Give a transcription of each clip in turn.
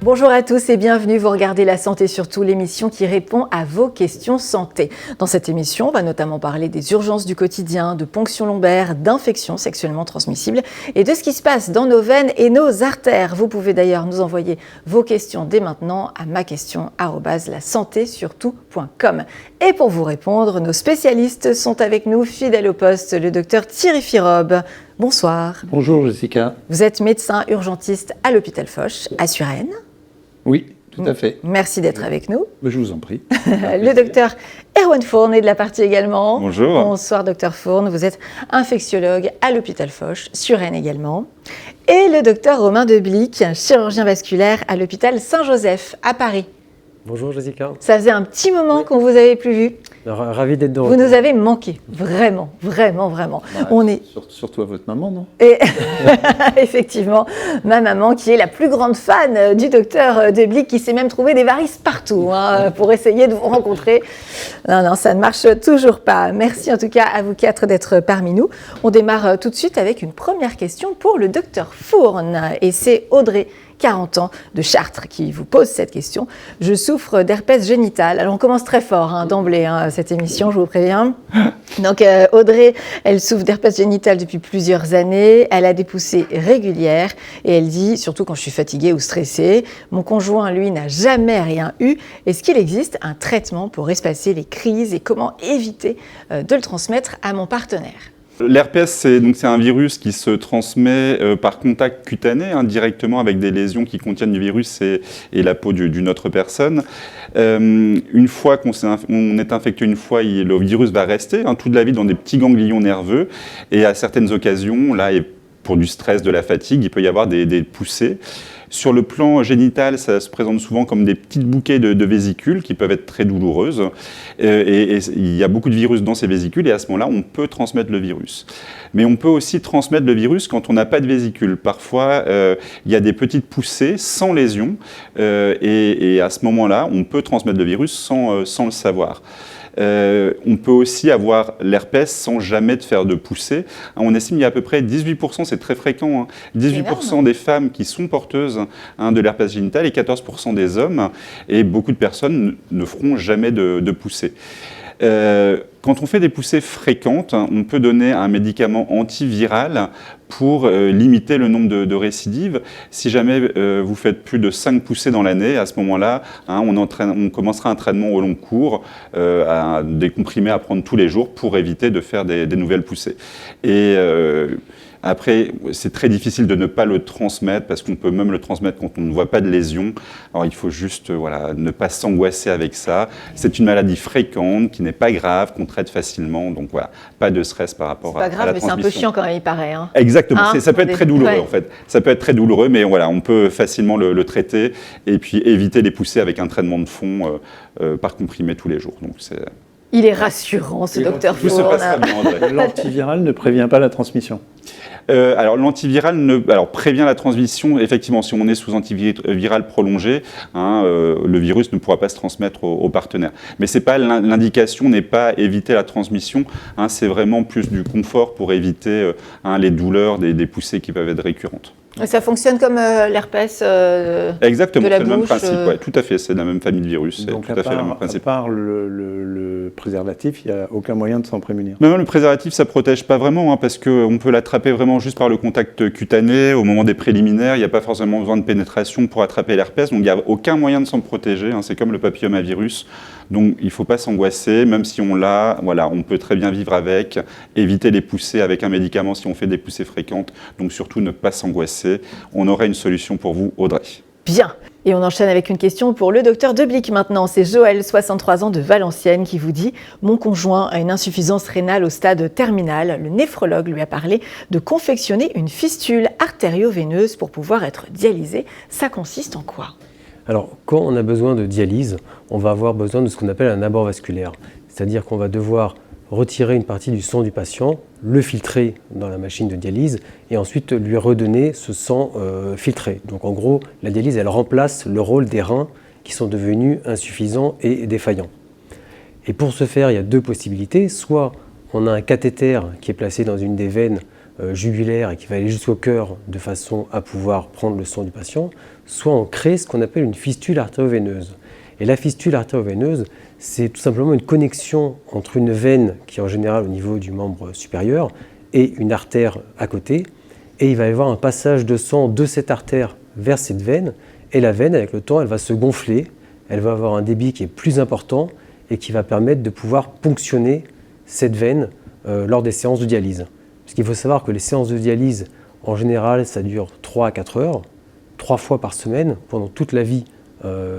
Bonjour à tous et bienvenue, vous regardez La Santé Surtout, l'émission qui répond à vos questions santé. Dans cette émission, on va notamment parler des urgences du quotidien, de ponctions lombaires, d'infections sexuellement transmissibles et de ce qui se passe dans nos veines et nos artères. Vous pouvez d'ailleurs nous envoyer vos questions dès maintenant à maquestion@lasantésurtout.com. Et pour vous répondre, nos spécialistes sont avec nous, fidèles au poste, le docteur Thierry Firobe. Bonsoir. Bonjour Jessica. Vous êtes médecin urgentiste à l'hôpital Foch, à Suresnes. Oui, tout à fait. Merci d'être avec nous. Je vous en prie. Le docteur Erwan Fourne est de la partie également. Bonjour. Bonsoir docteur Fourne, vous êtes infectiologue à l'hôpital Foch, Suresnes également. Et le docteur Romain Deblic, chirurgien vasculaire à l'hôpital Saint-Joseph à Paris. Bonjour Jessica. Ça faisait un petit moment qu'on vous avait plus vu. Ravi d'être de Vous retour. nous avez manqué, vraiment, vraiment, vraiment. Ouais, On est surtout à votre maman, non? Et effectivement, ma maman qui est la plus grande fan du docteur Deblic, qui s'est même trouvé des varices partout pour essayer de vous rencontrer. Non, ça ne marche toujours pas. Merci en tout cas à vous quatre d'être parmi nous. On démarre tout de suite avec une première question pour le docteur Fourne. Et c'est Audrey, 40 ans, de Chartres, qui vous pose cette question. Je souffre d'herpès génital. Alors on commence très fort d'emblée cette émission, je vous préviens. Donc Audrey, elle souffre d'herpès génital depuis plusieurs années. Elle a des poussées régulières et elle dit, surtout quand je suis fatiguée ou stressée, mon conjoint, lui, n'a jamais rien eu. Est-ce qu'il existe un traitement pour espacer les crises et comment éviter de le transmettre à mon partenaire ? L'herpès, c'est un virus qui se transmet par contact cutané, directement avec des lésions qui contiennent du virus et la peau d'une autre personne. Une fois qu'on est infecté une fois, le virus va rester toute la vie dans des petits ganglions nerveux. Et à certaines occasions, là, et pour du stress, de la fatigue, il peut y avoir des poussées. Sur le plan génital, ça se présente souvent comme des petites bouquets de vésicules qui peuvent être très douloureuses. Et il y a beaucoup de virus dans ces vésicules et à ce moment-là, on peut transmettre le virus. Mais on peut aussi transmettre le virus quand on n'a pas de vésicule. Parfois, il y a des petites poussées sans lésion et à ce moment-là, on peut transmettre le virus sans le savoir. On peut aussi avoir l'herpès sans jamais faire de poussée. On estime qu'il y a à peu près 18%, c'est très fréquent, 18% des femmes qui sont porteuses de l'herpès génital et 14% des hommes. Et beaucoup de personnes ne feront jamais de poussée. Quand on fait des poussées fréquentes, on peut donner un médicament antiviral pour limiter le nombre de récidives. Si jamais vous faites plus de 5 poussées dans l'année, à ce moment-là, on commencera un traitement au long cours, des comprimés à prendre tous les jours pour éviter de faire des nouvelles poussées. Et après, c'est très difficile de ne pas le transmettre parce qu'on peut même le transmettre quand on ne voit pas de lésion. Alors il faut juste ne pas s'angoisser avec ça. C'est une maladie fréquente qui n'est pas grave, qu'on traite facilement. Donc voilà, pas de stress par rapport à la transmission. C'est pas grave, mais c'est un peu chiant quand même, il paraît. Exactement, ça peut être très douloureux en fait. Ça peut être très douloureux, mais voilà, on peut facilement le traiter et puis éviter les poussées avec un traitement de fond par comprimé tous les jours. Donc c'est... Il est rassurant, ce docteur Fourne. Tout se passe très bien, André. L'antiviral ne prévient pas la transmission. Alors l'antiviral prévient la transmission. Effectivement, si on est sous antiviral prolongé, le virus ne pourra pas se transmettre au partenaire. Mais c'est pas l'indication n'est pas éviter la transmission. C'est vraiment plus du confort pour éviter les douleurs des poussées qui peuvent être récurrentes. Et ça fonctionne comme l'herpès Exactement, de la c'est bouche, le même principe, ouais, tout à fait, c'est la même famille de virus, c'est Donc tout à fait le même principe. à part le préservatif, il n'y a aucun moyen de s'en prémunir. Non, le préservatif, ça ne protège pas vraiment, parce qu'on peut l'attraper vraiment juste par le contact cutané, au moment des préliminaires, il n'y a pas forcément besoin de pénétration pour attraper l'herpès, donc il n'y a aucun moyen de s'en protéger, c'est comme le papillomavirus. Donc il ne faut pas s'angoisser, même si on l'a, on peut très bien vivre avec, éviter les poussées avec un médicament si on fait des poussées fréquentes, donc surtout ne pas s'angoisser. On aurait une solution pour vous, Audrey. Bien. Et on enchaîne avec une question pour le docteur Deblic maintenant. C'est Joël, 63 ans, de Valenciennes, qui vous dit « Mon conjoint a une insuffisance rénale au stade terminal. Le néphrologue lui a parlé de confectionner une fistule artério-veineuse pour pouvoir être dialysé. Ça consiste en quoi ?» Alors, quand on a besoin de dialyse, on va avoir besoin de ce qu'on appelle un abord vasculaire. C'est-à-dire qu'on va devoir retirer une partie du sang du patient, le filtrer dans la machine de dialyse et ensuite lui redonner ce sang filtré. Donc en gros, la dialyse, elle remplace le rôle des reins qui sont devenus insuffisants et défaillants. Et pour ce faire, il y a deux possibilités. Soit on a un cathéter qui est placé dans une des veines jugulaires et qui va aller jusqu'au cœur de façon à pouvoir prendre le sang du patient, soit on crée ce qu'on appelle une fistule artério-veineuse. Et la fistule artério-veineuse, c'est tout simplement une connexion entre une veine qui est en général au niveau du membre supérieur et une artère à côté. Et il va y avoir un passage de sang de cette artère vers cette veine. Et la veine, avec le temps, elle va se gonfler, elle va avoir un débit qui est plus important et qui va permettre de pouvoir ponctionner cette veine lors des séances de dialyse. Parce qu'il faut savoir que les séances de dialyse, en général, ça dure 3 à 4 heures, 3 fois par semaine, pendant toute la vie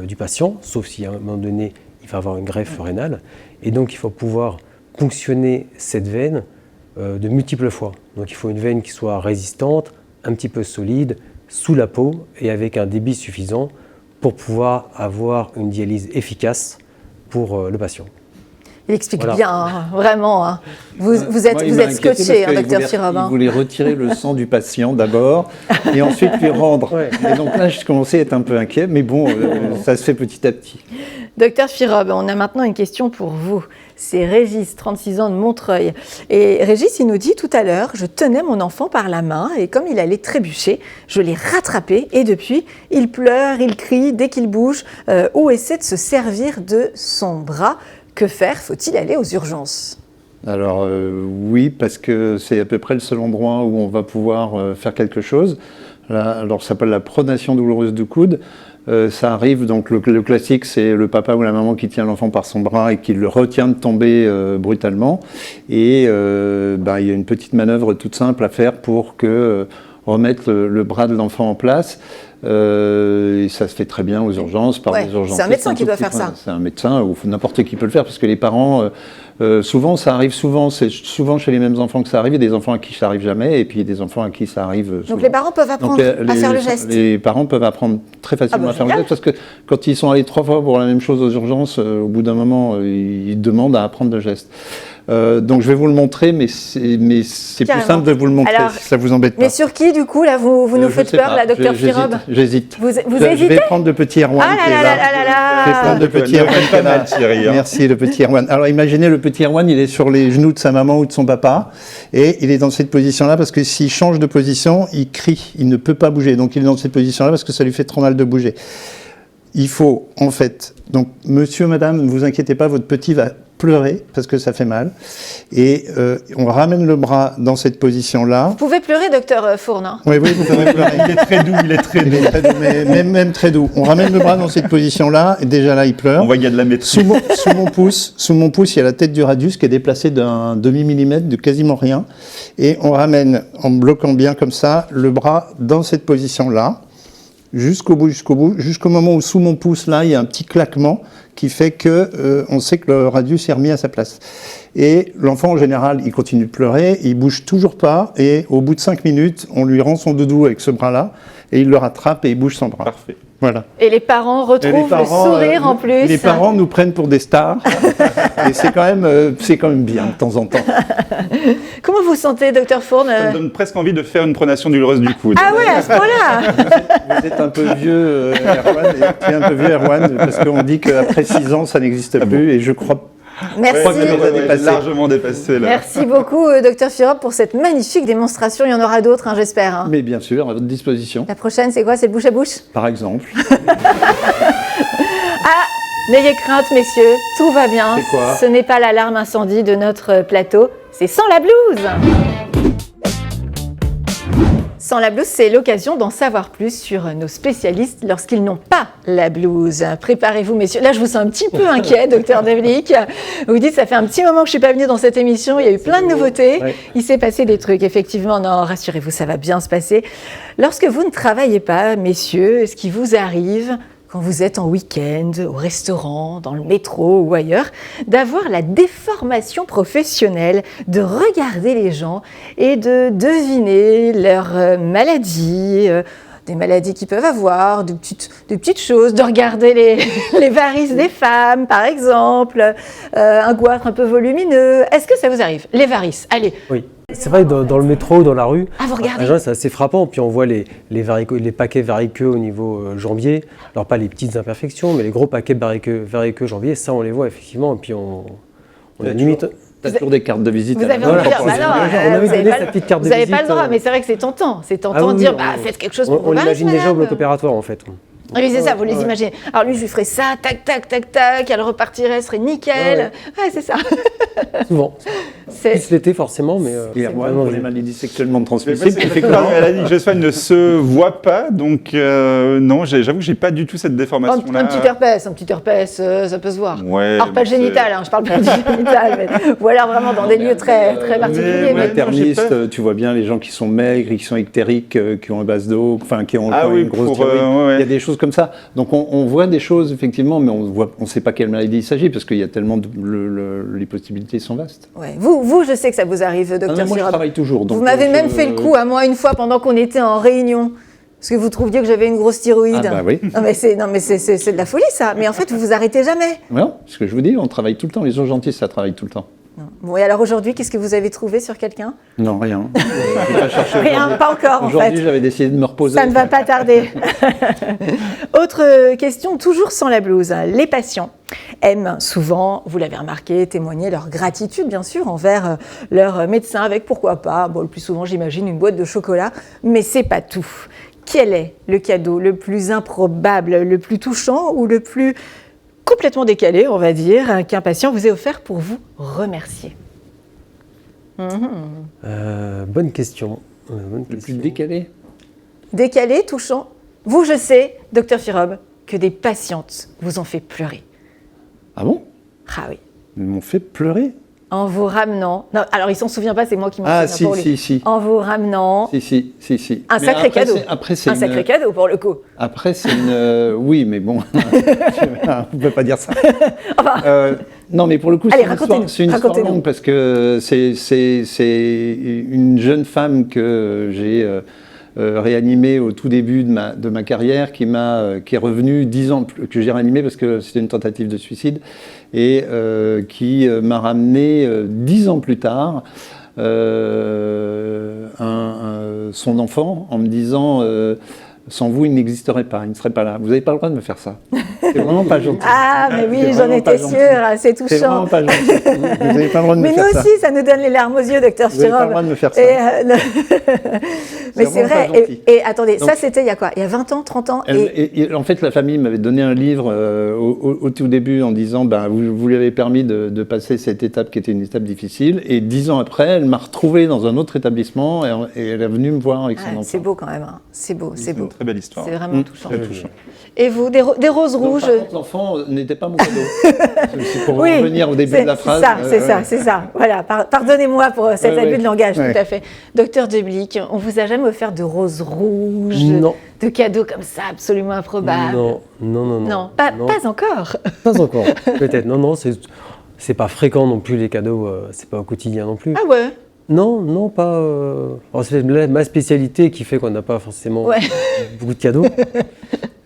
du patient, sauf si à un moment donné, il va avoir une greffe rénale. Et donc, il faut pouvoir ponctionner cette veine de multiples fois. Donc, il faut une veine qui soit résistante, un petit peu solide, sous la peau et avec un débit suffisant pour pouvoir avoir une dialyse efficace pour le patient. Il explique Voilà. bien, hein, vraiment. Hein. Vous êtes scotché, hein, docteur Firhob. Il voulait retirer le sang du patient d'abord et ensuite lui rendre. Ouais. Et donc là, je commençais à être un peu inquiet, mais bon, ça se fait petit à petit. Docteur Firhob, on a maintenant une question pour vous. C'est Régis, 36 ans de Montreuil. Et Régis, il nous dit tout à l'heure, je tenais mon enfant par la main et comme il allait trébucher, je l'ai rattrapé et depuis, il pleure, il crie dès qu'il bouge ou essaie de se servir de son bras. Que faire? Faut-il aller aux urgences? Alors oui, parce que c'est à peu près le seul endroit où on va pouvoir faire quelque chose. Là, alors ça s'appelle la pronation douloureuse du coude. Ça arrive, donc le classique, c'est le papa ou la maman qui tient l'enfant par son bras et qui le retient de tomber brutalement. Et il y a une petite manœuvre toute simple à faire pour remettre le bras de l'enfant en place. Et ça se fait très bien aux urgences, par des urgences. C'est un médecin qui doit faire ça. C'est un médecin ou n'importe qui peut le faire parce que les parents, c'est souvent chez les mêmes enfants que ça arrive. Il y a des enfants à qui ça arrive jamais et puis il y a des enfants à qui ça arrive souvent. Donc les parents peuvent apprendre à faire le geste. Les parents peuvent apprendre très facilement à faire le geste parce que quand ils sont allés 3 fois pour la même chose aux urgences, au bout d'un moment, ils demandent à apprendre le geste. Donc je vais vous le montrer, mais c'est plus simple de vous le montrer. Alors, si ça vous embête pas. Mais sur qui, du coup, là, vous nous faites peur, la docteur Firhob? J'hésite. Vous hésitez? Je vais prendre le petit Erwan qui est là. Je vais prendre le petit Erwan qui est là. Merci, le petit Erwan. Alors imaginez le petit Erwan, il est sur les genoux de sa maman ou de son papa, et il est dans cette position-là parce que s'il change de position, il crie, il ne peut pas bouger. Donc il est dans cette position-là parce que ça lui fait trop mal de bouger. Il faut, en fait, donc monsieur, madame, ne vous inquiétez pas, votre petit va pleurer parce que ça fait mal. Et on ramène le bras dans cette position-là. Vous pouvez pleurer, docteur Fourne. Oui, vous pouvez pleurer. Il est très doux, il est très doux. Mais même très doux. On ramène le bras dans cette position-là, et déjà là, il pleure. On voit qu'il y a de la maîtrise. Sous mon pouce, il y a la tête du radius qui est déplacée d'un demi-millimètre, de quasiment rien. Et on ramène, en bloquant bien comme ça, le bras dans cette position-là, jusqu'au bout, jusqu'au moment où sous mon pouce, là, il y a un petit claquement qui fait que on sait que le radius est remis à sa place. Et l'enfant, en général, il continue de pleurer, il bouge toujours pas, et au bout de 5 minutes, on lui rend son doudou avec ce bras-là, et il le rattrape et il bouge son bras. Parfait. Voilà. Et les parents retrouvent le sourire en plus. Les parents nous prennent pour des stars, et c'est quand même bien de temps en temps. Comment vous sentez, docteur Fourne? Ça me donne presque envie de faire une pronation douloureuse du coude. Ah ouais, à ce point-là. Vous êtes un peu vieux, Erwan, tu es un peu vieux, Erwan, parce qu'on dit qu'après 6 ans, ça n'existe plus, et je crois. Merci. Largement dépassé là. Merci beaucoup, docteur Firhob, pour cette magnifique démonstration. Il y en aura d'autres, hein, j'espère. Hein. Mais bien sûr, à votre disposition. La prochaine, c'est quoi? C'est le bouche à bouche? Par exemple. Ah, n'ayez crainte, messieurs, tout va bien. C'est quoi? Ce n'est pas l'alarme incendie de notre plateau, c'est Sans la blouse. Sans la blouse, c'est l'occasion d'en savoir plus sur nos spécialistes lorsqu'ils n'ont pas la blouse. Préparez-vous, messieurs. Là, je vous sens un petit peu inquiet, docteur Devlik. Vous dites, ça fait un petit moment que je ne suis pas venue dans cette émission. Il y a eu plein de nouveautés. Ouais. Il s'est passé des trucs. Effectivement, non, rassurez-vous, ça va bien se passer. Lorsque vous ne travaillez pas, messieurs, ce qui vous arrive quand vous êtes en week-end, au restaurant, dans le métro ou ailleurs, d'avoir la déformation professionnelle, de regarder les gens et de deviner leurs maladies, des maladies qu'ils peuvent avoir, de petites choses, de regarder les varices des femmes, par exemple, un goitre un peu volumineux. Est-ce que ça vous arrive? Les varices, allez. Oui. C'est vrai que dans le métro, dans la rue, vous regardez. C'est assez frappant. Puis on voit les paquets variqueux au niveau jambier. Alors pas les petites imperfections, mais les gros paquets variqueux jambier, ça on les voit effectivement. Et puis on a limite... T'as toujours des cartes de visite. Vous à la avez main. envie de dire, Voilà, bah non, on avait vous donné avez sa petite carte de vous n'avez visite. pas le droit, mais c'est vrai que c'est tentant. C'est tentant Ah de oui, dire, oui, faites quelque chose pour on vos imagine varices, déjà au madame. bloc opératoire en fait. Oui, c'est ça, vous les Ouais. imaginez. Alors lui, je lui ferais ça, tac, tac, tac, tac, elle repartirait, elle serait nickel. Ouais, c'est ça. Souvent. C'est- Plus l'été forcément, mais Il y a moins pour les maladies sexuellement Mais transmissibles. parce que la maladie que je soigne ne se voit pas, donc non, j'avoue que j'ai pas du tout cette déformation-là. un petit herpès, ça peut se voir. Ouais, Alors pas mais le génital, hein, je parle pas du génital, mais, ou alors vraiment dans des lieux très, très particuliers. ouais, mais- Materniste, tu vois bien les gens qui sont maigres, qui sont ectériques, qui ont un base d'eau, enfin qui ont Ah quand oui, une grosse pour, thyroïde. ouais. Il y a des choses comme ça. Donc on voit des choses effectivement, mais on sait pas quelle maladie il s'agit parce qu'il y a tellement les possibilités sont vastes. Ouais. Vous, je sais que ça vous arrive, Ah docteur non, moi je Sirob. travaille toujours. Donc, Vous m'avez je- même fait le coup à moi une fois pendant qu'on était en réunion. Parce que vous trouviez que j'avais une grosse thyroïde. Ah bah oui. Non mais c'est de la folie ça. Mais en fait vous vous arrêtez jamais. Non, ce que je vous dis, on travaille tout le temps. Les urgentistes, ça travaille tout le temps. Non. Bon et alors aujourd'hui qu'est-ce que vous avez trouvé sur quelqu'un? Non, rien. J'ai pas cherché Rien, aujourd'hui. pas encore en Aujourd'hui, fait. j'avais décidé de me reposer. Ça ne va pas tarder. Autre question, toujours sans la blouse. Les patients aiment souvent, vous l'avez remarqué, témoigner leur gratitude, bien sûr, envers leur médecin, avec pourquoi pas, bon, le plus souvent, j'imagine, une boîte de chocolat, mais c'est pas tout. Quel est le cadeau le plus improbable, le plus touchant ou le plus complètement décalé, on va dire, qu'un patient vous ait offert pour vous remercier? bonne question. Bonne Le plus question. décalé. Décalé, touchant. Vous, je sais, docteur Sirob, que des patientes vous ont fait pleurer. Ah bon? Ah oui. Ils m'ont fait pleurer. En vous ramenant. Non, alors il s'en souvient pas, c'est moi qui m'en Ah souviens pour lui. si. En vous ramenant. Si. Un Mais sacré après, cadeau. Après, c'est Un sacré cadeau pour le coup. Après, c'est une. Oui, mais bon. On ne peut pas dire ça. Non, mais pour le coup, Allez, c'est une histoire racontez-nous. longue parce que c'est une jeune femme que j'ai réanimée au tout début de ma carrière qui est revenue 10 ans, que j'ai réanimée parce que c'était une tentative de suicide et qui m'a ramené 10 ans plus tard son enfant en me disant sans vous, il n'existerait pas, il ne serait pas là. Vous n'avez pas le droit de me faire ça. C'est vraiment pas gentil. Ah, mais oui, C'est j'en vraiment étais pas gentil. sûre, c'est C'est vraiment touchant. pas gentil. Vous n'avez pas le droit de me Mais faire nous ça. aussi, ça nous donne les larmes aux yeux, docteur Vous n'avez pas le Sirob. droit de me faire ça. Mais c'est vraiment vrai. pas gentil. Et attendez, Donc- ça c'était il y a quoi? Il y a 20 ans, 30 ans? Et en fait, la famille m'avait donné un livre au tout début en disant vous lui avez permis de passer cette étape qui était une étape difficile. Et 10 ans après, elle m'a retrouvé dans un autre établissement et elle est venue me voir avec son enfant. C'est beau quand même. Hein. C'est beau, c'est C'est beau. une très belle histoire. C'est vraiment touchant. Très touchant. Et vous, des roses Donc, rouges? par contre, l'enfant n'était pas mon cadeau. C'est pour Oui, revenir au début de la phrase. C'est ça. Voilà, pardonnez-moi pour cet Ouais, abus ouais. de langage, Ouais. tout à fait. Docteur Deblic, on vous a jamais offert de roses rouges, Non. de cadeaux comme ça, absolument improbables? Non. Pas encore. Pas encore. Peut-être. Non, c'est pas fréquent non plus les cadeaux. C'est pas au quotidien non plus. Ah ouais. Non, pas. Alors, c'est ma spécialité qui fait qu'on n'a pas forcément Ouais. beaucoup de cadeaux.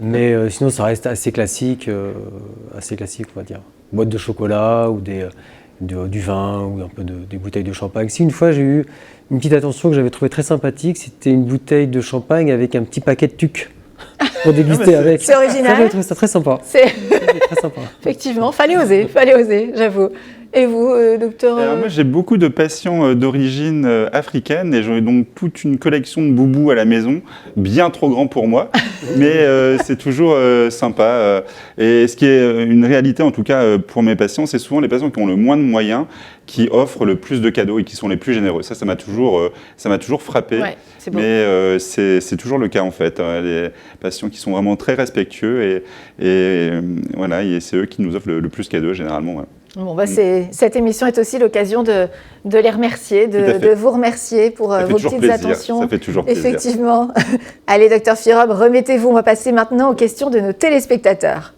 Mais sinon, ça reste assez classique, on va dire. Boîte de chocolat ou du vin ou un peu des bouteilles de champagne. Si une fois j'ai eu une petite attention que j'avais trouvée très sympathique, c'était une bouteille de champagne avec un petit paquet de tucs pour déguster avec. C'est original. Ça, j'avais trouvé ça très sympa. C'est Très sympa. effectivement, fallait oser, j'avoue. Et vous, docteur Alors moi, j'ai beaucoup de patients d'origine africaine et j'ai donc toute une collection de boubous à la maison, bien trop grand pour moi, mais c'est toujours sympa. Et ce qui est une réalité, en tout cas pour mes patients, c'est souvent les patients qui ont le moins de moyens qui offrent le plus de cadeaux et qui sont les plus généreux. Ça m'a toujours frappé. Ouais, c'est beau. Mais c'est toujours le cas en fait. Les patients qui sont vraiment très respectueux et voilà, et c'est eux qui nous offrent le plus de cadeaux généralement. Voilà. Bon, cette émission est aussi l'occasion de les remercier, Tout à fait. de vous remercier pour Ça fait vos toujours petites plaisir. attentions. Ça fait toujours plaisir. Effectivement. Allez, docteur Sirob, remettez-vous. On va passer maintenant aux questions de nos téléspectateurs.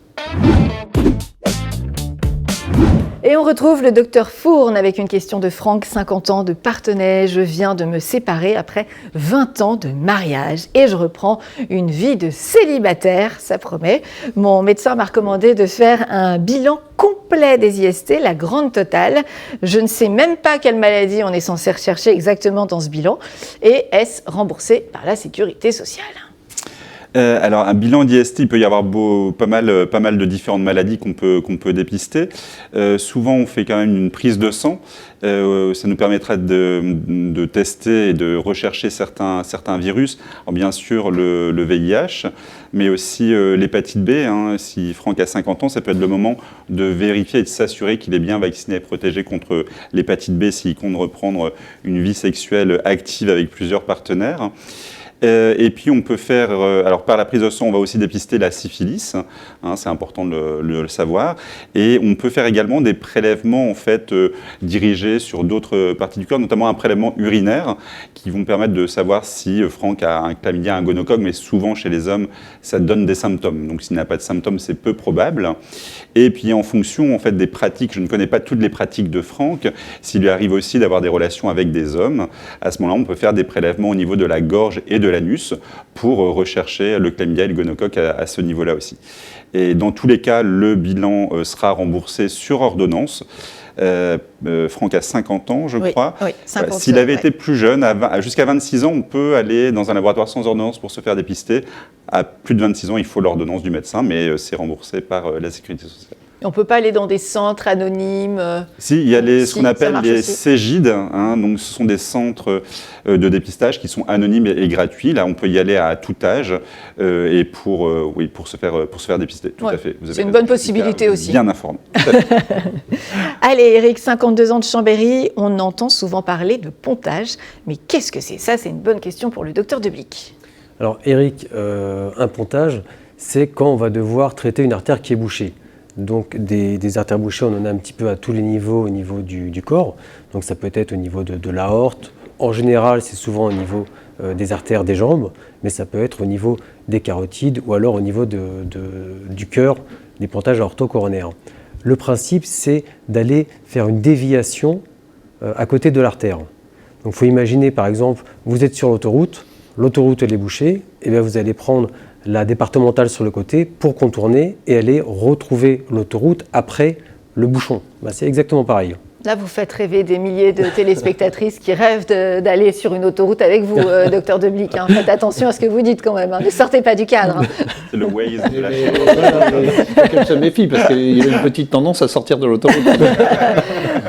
Et on retrouve le docteur Fourne avec une question de Franck, 50 ans, de Parthenay. Je viens de me séparer après 20 ans de mariage et je reprends une vie de célibataire, ça promet. Mon médecin m'a recommandé de faire un bilan complet des IST, la grande totale. Je ne sais même pas quelle maladie on est censé rechercher exactement dans ce bilan et est-ce remboursé par la sécurité sociale? Alors, un bilan d'IST, il peut y avoir pas mal de différentes maladies qu'on peut dépister. Souvent, on fait quand même une prise de sang. Ça nous permettra de tester et de rechercher certains virus. Alors, bien sûr, le VIH, mais aussi l'hépatite B. Si Franck a 50 ans, ça peut être le moment de vérifier et de s'assurer qu'il est bien vacciné et protégé contre l'hépatite B s'il compte reprendre une vie sexuelle active avec plusieurs partenaires. Et puis on peut faire, alors par la prise de sang, on va aussi dépister la syphilis, c'est important de le savoir, et on peut faire également des prélèvements en fait dirigés sur d'autres parties du corps, notamment un prélèvement urinaire, qui vont permettre de savoir si Franck a un chlamydia, un gonocoque, mais souvent chez les hommes, ça donne des symptômes. Donc s'il n'a pas de symptômes, c'est peu probable. Et puis en fonction en fait des pratiques, je ne connais pas toutes les pratiques de Franck, s'il lui arrive aussi d'avoir des relations avec des hommes, à ce moment-là, on peut faire des prélèvements au niveau de la gorge et de l'anus pour rechercher le chlamydia et le gonocoque à ce niveau-là aussi. Et dans tous les cas, le bilan sera remboursé sur ordonnance. Franck a 50 ans, je crois. Oui, 50 S'il avait été plus jeune, jusqu'à 26 ans, on peut aller dans un laboratoire sans ordonnance pour se faire dépister. À plus de 26 ans, il faut l'ordonnance du médecin, mais c'est remboursé par la Sécurité sociale. On ne peut pas aller dans des centres anonymes. Si, il y a ce qu'on appelle les aussi. CEGID, donc ce sont des centres de dépistage qui sont anonymes et gratuits. Là, on peut y aller à tout âge et pour se faire dépister. Tout à fait. C'est une bonne possibilité aussi. Bien informé. Allez, Eric, 52 ans de Chambéry, on entend souvent parler de pontage. Mais qu'est-ce que c'est? Ça, c'est une bonne question pour le docteur Deblic. Alors Eric, un pontage, c'est quand on va devoir traiter une artère qui est bouchée. Donc des artères bouchées, on en a un petit peu à tous les niveaux au niveau du corps. Donc ça peut être au niveau de l'aorte. En général, c'est souvent au niveau des artères des jambes, mais ça peut être au niveau des carotides ou alors au niveau du cœur, des pontages aorto-coronaires. Le principe, c'est d'aller faire une déviation à côté de l'artère. Donc il faut imaginer, par exemple, vous êtes sur l'autoroute elle est bouchée, et bien vous allez prendre la départementale sur le côté pour contourner et aller retrouver l'autoroute après le bouchon. Ben, c'est exactement pareil. Là, vous faites rêver des milliers de téléspectatrices qui rêvent d'aller sur une autoroute avec vous, docteur Deblic. Faites attention à ce que vous dites quand même. Ne sortez pas du cadre. C'est le Waze de la Faut qu'elle se méfie parce qu'il y a une petite tendance à sortir de l'autoroute.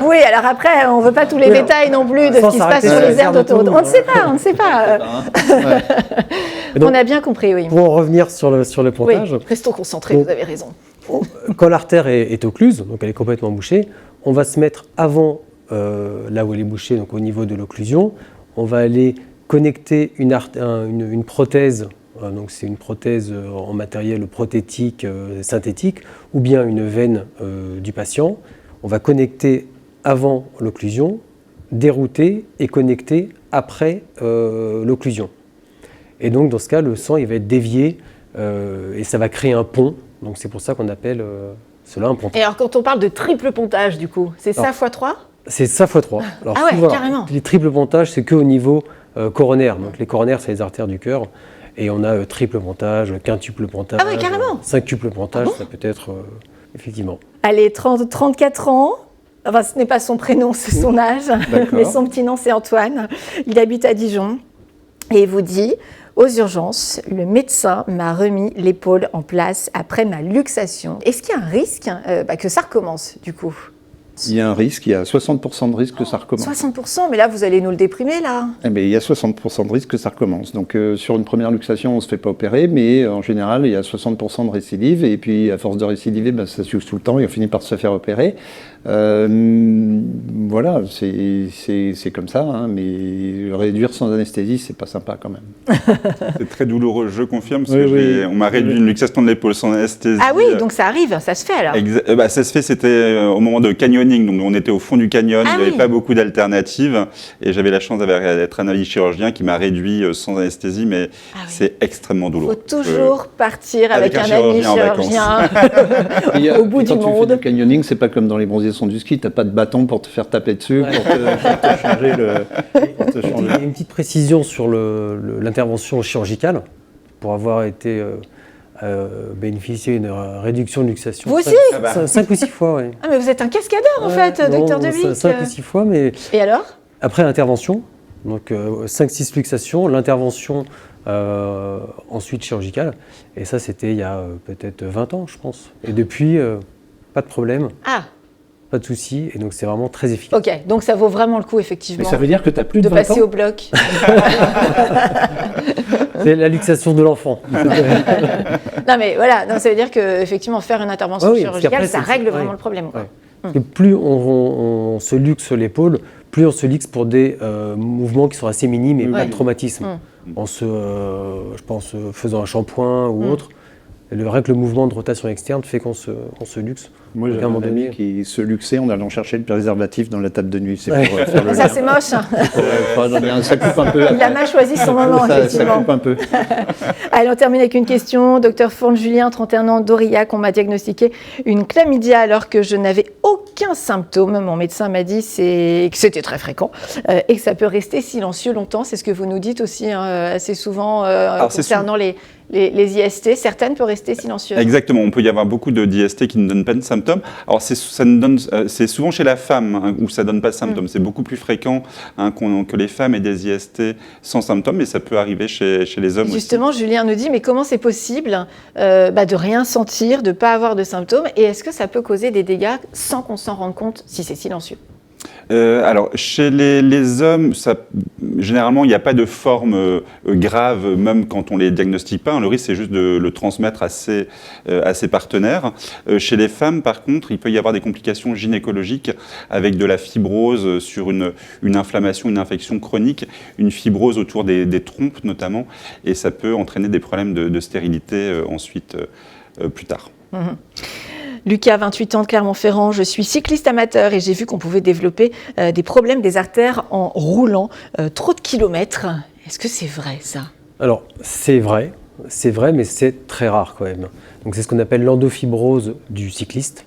Oui, alors après, on ne veut pas tous les détails non plus de ce qui se passe sur les aires d'autoroute. On ne sait pas. Donc, on a bien compris, oui. Pour en revenir sur le pontage. Oui, restons concentrés, vous avez raison. Quand l'artère est occluse, donc elle est complètement bouchée, on va se mettre avant là où elle est bouchée, donc au niveau de l'occlusion. On va aller connecter une prothèse, donc c'est une prothèse en matériel prothétique, synthétique, ou bien une veine du patient. On va connecter avant l'occlusion, dérouter et connecter après l'occlusion. Et donc dans ce cas, le sang il va être dévié et ça va créer un pont. Donc c'est pour ça qu'on appelle cela un pontage. Et alors quand on parle de triple pontage du coup, c'est ça x3 ? C'est ça x3. Alors, ah ouais, souvent, carrément. Les triples pontages, c'est qu'au niveau coronaire. Donc les coronaires, c'est les artères du cœur. Et on a triple pontage, quintuple pontage, ah ouais, carrément. Cinqutuple pontage, ça peut être effectivement. Allez, 34 ans. Enfin, ce n'est pas son prénom, c'est son âge. Mais son petit nom, c'est Antoine. Il habite à Dijon. Et il vous dit, aux urgences, le médecin m'a remis l'épaule en place après ma luxation. Est-ce qu'il y a un risque que ça recommence, du coup ? Il y a un risque, il y a 60% de risque que ça recommence. 60%, mais là, vous allez nous le déprimer, là. Eh bien, il y a 60% de risque que ça recommence. Donc, sur une première luxation, on ne se fait pas opérer, mais en général, il y a 60% de récidive. Et puis, à force de récidiver, ça se tout le temps et on finit par se faire opérer. Voilà, c'est comme ça, mais réduire sans anesthésie, c'est pas sympa quand même. C'est très douloureux, je confirme, parce que on m'a réduit une luxation de l'épaule sans anesthésie. Ah oui, donc ça arrive, ça se fait alors. Ça se fait, c'était au moment de canyoning, donc on était au fond du canyon, il n'y avait pas beaucoup d'alternatives, et j'avais la chance d'être un ami chirurgien qui m'a réduit sans anesthésie, mais c'est extrêmement douloureux. Il faut toujours partir avec un ami chirurgien au bout du monde. Quand tu fais du canyoning, c'est pas comme dans les bronzés du ski, tu n'as pas de bâton pour te faire taper dessus, pour te changer le... Il y a une petite précision sur l'intervention chirurgicale, pour avoir été bénéficié d'une réduction de luxation. Vous aussi 5 ou 6 fois, oui. Ah mais vous êtes un cascadeur en fait, docteur Deblic. 5 ou 6 fois, mais... Et alors ? Après l'intervention, Donc 5-6 luxations, l'intervention ensuite chirurgicale. Et ça, c'était il y a peut-être 20 ans, je pense. Et depuis, pas de problème, Ah, pas de souci. Et donc, c'est vraiment très efficace. ok. Donc ça vaut vraiment le coup, effectivement, Mais ça veut dire que tu as plus de de 20 passer ans. au bloc. C'est la luxation de l'enfant. Non, mais voilà, non, ça veut dire qu'effectivement, faire une intervention Oui, parce chirurgicale, qu'après, ça c'est- règle ouais. vraiment le problème, quoi. Ouais. Parce que plus on se luxe l'épaule, plus on se luxe pour des mouvements qui sont assez minimes et pas de traumatisme. En je pense, faisant un shampoing ou autre, rien que le mouvement de rotation externe fait qu'on se luxe. Moi, Donc, j'ai à un un moment donné- ami qui se luxait en allant chercher le préservatif dans la table de nuit. C'est Ouais. pour faire le Ça, lien. c'est moche, hein. Ça coupe un peu. Il a mal choisi son moment, ça effectivement. coupe un peu. Allez, on termine avec une question. Docteur Fourne-Julien, 31 ans, d'Aurillac. On m'a diagnostiqué une chlamydia alors que je n'avais aucun symptôme. Mon médecin m'a dit que c'était très fréquent et que ça peut rester silencieux longtemps. C'est ce que vous nous dites aussi assez souvent c'est concernant les IST. Certaines peuvent rester silencieuses. Exactement, on peut y avoir beaucoup d'IST qui ne donnent pas de symptômes. Alors c'est souvent chez la femme hein, où ça ne donne pas de symptômes. C'est beaucoup plus fréquent hein, que les femmes aient des IST sans symptômes, mais ça peut arriver chez les hommes Justement, Julien nous dit, mais comment c'est possible de rien sentir, de ne pas avoir de symptômes, et est-ce que ça peut causer des dégâts sans qu'on s'en rende compte si c'est silencieux? Alors, chez les hommes, généralement, il n'y a pas de forme grave, même quand on ne les diagnostique pas. Le risque, c'est juste de le transmettre à ses partenaires. Chez les femmes, par contre, il peut y avoir des complications gynécologiques avec de la fibrose sur une inflammation, une infection chronique, une fibrose autour des trompes notamment, et ça peut entraîner des problèmes de stérilité ensuite, plus tard. Lucas, 28 ans de Clermont-Ferrand, je suis cycliste amateur et j'ai vu qu'on pouvait développer des problèmes des artères en roulant trop de kilomètres. Est-ce que c'est vrai ça? Alors, c'est vrai, mais c'est très rare quand même. Donc, c'est ce qu'on appelle l'endofibrose du cycliste.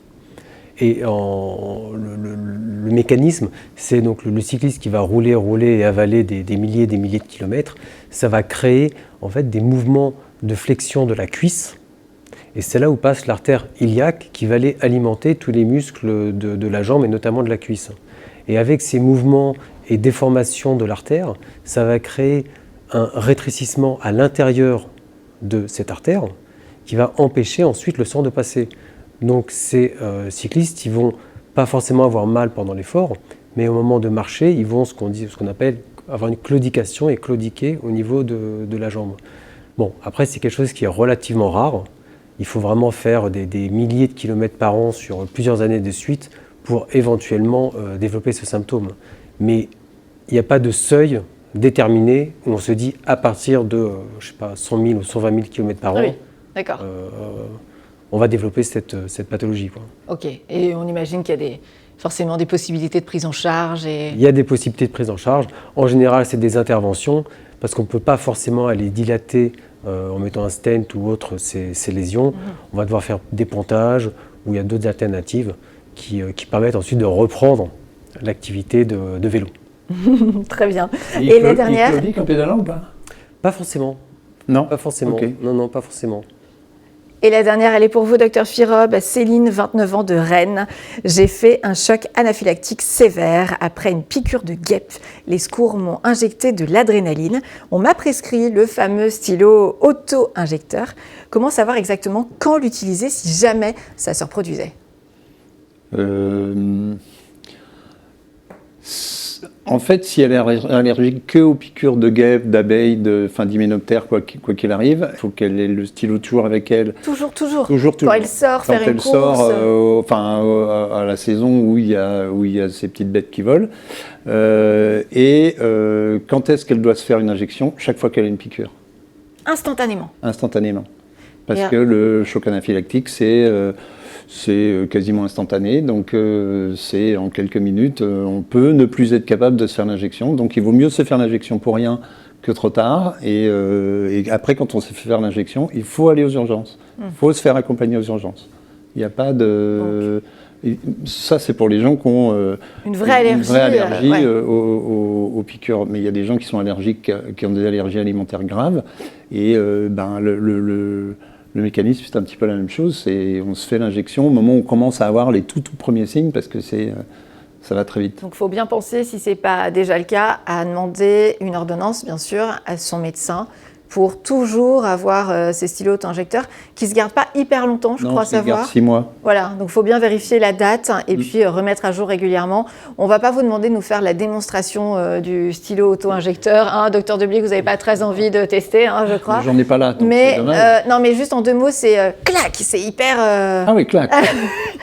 Et le mécanisme, c'est donc le cycliste qui va rouler et avaler des milliers et des milliers de kilomètres. Ça va créer en fait des mouvements de flexion de la cuisse. Et c'est là où passe l'artère iliaque qui va aller alimenter tous les muscles de la jambe et notamment de la cuisse. Et avec ces mouvements et déformations de l'artère, ça va créer un rétrécissement à l'intérieur de cette artère qui va empêcher ensuite le sang de passer. Donc ces cyclistes, ils vont pas forcément avoir mal pendant l'effort, mais au moment de marcher, ils vont ce qu'on appelle avoir une claudication et claudiquer au niveau de la jambe. Bon, après c'est quelque chose qui est relativement rare. Il faut vraiment faire des milliers de kilomètres par an sur plusieurs années de suite pour éventuellement développer ce symptôme. Mais il n'y a pas de seuil déterminé où on se dit à partir de 100 000 ou 120 000 kilomètres par an, Oui, d'accord. on va développer cette pathologie, quoi. Ok, et on imagine qu'il y a forcément des possibilités de prise en charge. Il y a des possibilités de prise en charge. En général, c'est des interventions parce qu'on ne peut pas forcément aller dilater en mettant un stent ou autre ces lésions. On va devoir faire des pontages ou il y a d'autres alternatives qui permettent ensuite de reprendre l'activité de vélo. Très bien. Et la dernière? Il claudique en pédalant ou pas? Pas forcément. Non. Pas forcément. Ok. Non, pas forcément. Et la dernière, elle est pour vous, docteur Firob. Céline, 29 ans, de Rennes. J'ai fait un choc anaphylactique sévère après une piqûre de guêpe. Les secours m'ont injecté de l'adrénaline. On m'a prescrit le fameux stylo auto-injecteur. Comment savoir exactement quand l'utiliser si jamais ça se reproduisait? En fait, si elle est allergique que aux piqûres de guêpes, d'abeilles, d'hyménoptères, quoi qu'il arrive, il faut qu'elle ait le stylo toujours avec elle. Toujours. Toujours. Quand elle sort, Quand faire une elle course. sort, à la saison où il y a ces petites bêtes qui volent. Quand est-ce qu'elle doit se faire une injection? Chaque fois qu'elle a une piqûre. Instantanément. Instantanément. Parce que le choc anaphylactique, c'est quasiment instantané, donc c'est en quelques minutes, on peut ne plus être capable de se faire l'injection. Donc il vaut mieux se faire l'injection pour rien que trop tard. Et après, quand on s'est fait faire l'injection, il faut aller aux urgences. Il faut se faire accompagner aux urgences. Il n'y a pas de... Ça, c'est pour les gens qui ont Une vraie allergie, ouais. aux piqûres. Mais il y a des gens qui sont allergiques, qui ont des allergies alimentaires graves. Et le mécanisme, c'est un petit peu la même chose. On se fait l'injection au moment où on commence à avoir les tout premiers signes, parce que c'est ça va très vite. Donc, il faut bien penser, si ce n'est pas déjà le cas, à demander une ordonnance, bien sûr, à son médecin pour toujours avoir ces stylos auto-injecteurs qui ne se gardent pas hyper longtemps, je crois savoir. Garde 6 mois. Voilà, donc il faut bien vérifier la date et puis remettre à jour régulièrement. On ne va pas vous demander de nous faire la démonstration du stylo auto-injecteur. Hein, docteur Deblic, vous n'avez pas très envie de tester, hein, je crois. J'en ai pas là, donc mais c'est dommage. non, mais juste en 2 mots, c'est clac, c'est hyper. Ah oui, clac.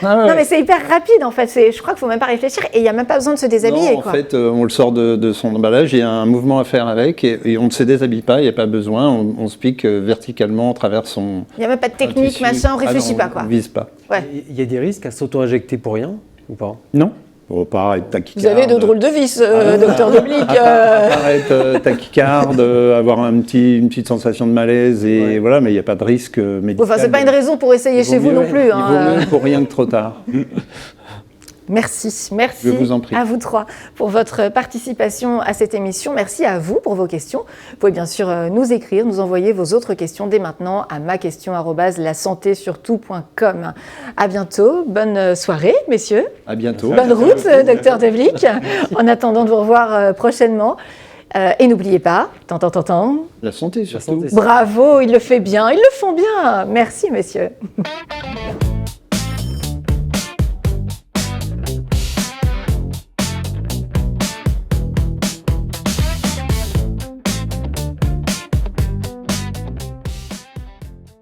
Non, mais c'est hyper rapide en fait. Je crois qu'il ne faut même pas réfléchir et il n'y a même pas besoin de se déshabiller. Non, en fait, on le sort de son emballage, il y a un mouvement à faire avec et on ne se déshabille pas, il n'y a pas besoin. On se pique verticalement à travers son. Il n'y a même pas de technique, tissu. machin, on ne réfléchit pas, quoi. On ne vise pas. Ouais. Il y a des risques à s'auto-injecter pour rien ou pas? Non. On va pas être tachycarde. Vous avez de drôles de vis, docteur Deblic. Être tachycarde, avoir une petite sensation de malaise, et voilà, mais il n'y a pas de risque médical. Enfin, c'est pas une raison pour essayer chez vous non plus. Il vaut mieux pour rien que trop tard. Merci Je vous en prie. à vous trois pour votre participation à cette émission. Merci à vous pour vos questions. Vous pouvez bien sûr nous écrire, nous envoyer vos autres questions dès maintenant à maquestion@lasantésurtout.com. À bientôt, bonne soirée messieurs. À bientôt. Bonne route, docteur Deblic. En attendant de vous revoir prochainement. Et n'oubliez pas, La santé surtout. bravo, il le fait bien, ils le font bien. Merci messieurs.